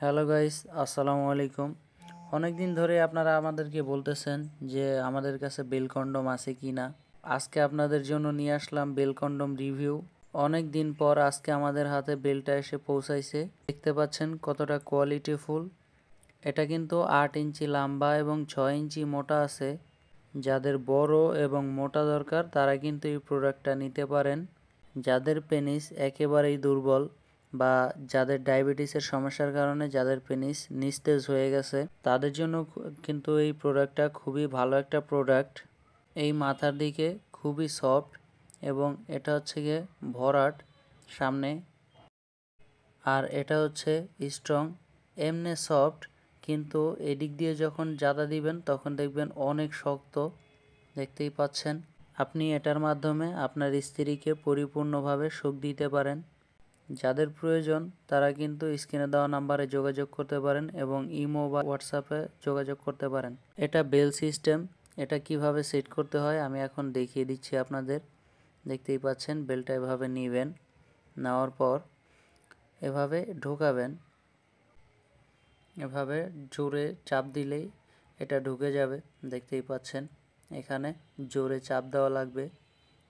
Hello guys, আসসালামু আলাইকুম। অনেক দিন ধরে আপনারা আমাদেরকে বলতেছেন যে আমাদের কাছে বেল কন্ডম আছে কি না। আজকে আপনাদের জন্য নিয়ে আসলাম বেল কন্ডম রিভিউ। অনেক দিন পর আজকে আমাদের হাতে বেলটা এসে পৌঁছাইছে। দেখতে পাচ্ছেন কতটা কোয়ালিটিফুল। এটা কিন্তু 8 ইঞ্চি লম্বা এবং 6 ইঞ্চি মোটা আছে। যাদের বড় এবং মোটা দরকার তারা কিন্তু এই প্রোডাক্টটা নিতে পারেন। যাদের পেনিস একেবারেই দুর্বল বা যাদের ডায়াবেটিসের সমস্যার কারণে যাদের পেনিস নিস্তেজ হয়ে গেছে তাদের জন্য কিন্তু এই প্রোডাক্টটা খুবই ভালো একটা প্রোডাক্ট। এই মাথার দিকে খুবই সফট এবং এটা হচ্ছে গিয়ে ভরাট সামনে, আর এটা হচ্ছে স্ট্রং। এমনি সফট কিন্তু এদিক দিয়ে যখন জাদা দিবেন তখন দেখবেন অনেক শক্ত। দেখতেই পাচ্ছেন। আপনি এটার মাধ্যমে আপনার স্ত্রীকে পরিপূর্ণভাবে সুখ দিতে পারেন। যাদের প্রয়োজন তারা কিন্তু স্ক্রিনে দেওয়া নাম্বারে যোগাযোগ করতে পারেন এবং ইমো বা হোয়াটসঅ্যাপে যোগাযোগ করতে পারেন। এটা বেল সিস্টেম। এটা কিভাবে সেট করতে হয় আমি এখন দেখিয়ে দিচ্ছি আপনাদের। দেখতেই পাচ্ছেন, বেলটা এভাবে নেবেন, নেওয়ার পর এভাবে ঢোকাবেন। এভাবে জোরে চাপ দিলেই এটা ঢুকে যাবে। দেখতেই পাচ্ছেন, এখানে জোরে চাপ দেওয়া লাগবে।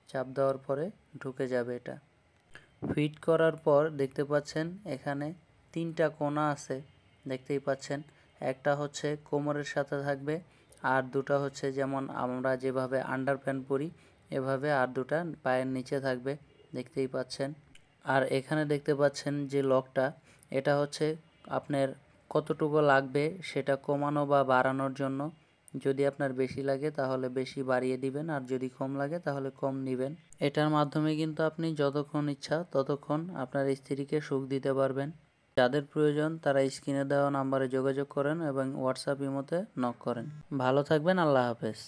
চাপ দেওয়ার পরে ঢুকে যাবে। এটা ফিট করার পর দেখতে পাচ্ছেন এখানে 3টা কোণা আছে। দেখতেই পাচ্ছেন, একটা হচ্ছে কোমরের সাথে থাকবে, আর দুটা হচ্ছে যেমন আমরা যেভাবে আন্ডারপ্যান্ট পরি এভাবে, আর দুটা পায়ের নিচে থাকবে। দেখতেই পাচ্ছেন। আর এখানে দেখতে পাচ্ছেন যে লকটা, এটা হচ্ছে আপনার কতটুকু লাগবে সেটা কমানো বা বাড়ানোর জন্য। যদি আপনার বেশি লাগে তাহলে বেশি বাড়িয়ে দিবেন, আর যদি কম লাগে তাহলে কম নেবেন। এটার মাধ্যমে কিন্তু আপনি যতক্ষণ ইচ্ছা ততক্ষণ আপনার স্ত্রীকে সুখ দিতে পারবেন। যাদের প্রয়োজন তারা স্ক্রিনে দেওয়া নাম্বারে যোগাযোগ করেন এবং হোয়াটসঅ্যাপ ইমোতে নক করেন। ভালো থাকবেন। আল্লাহ হাফেজ।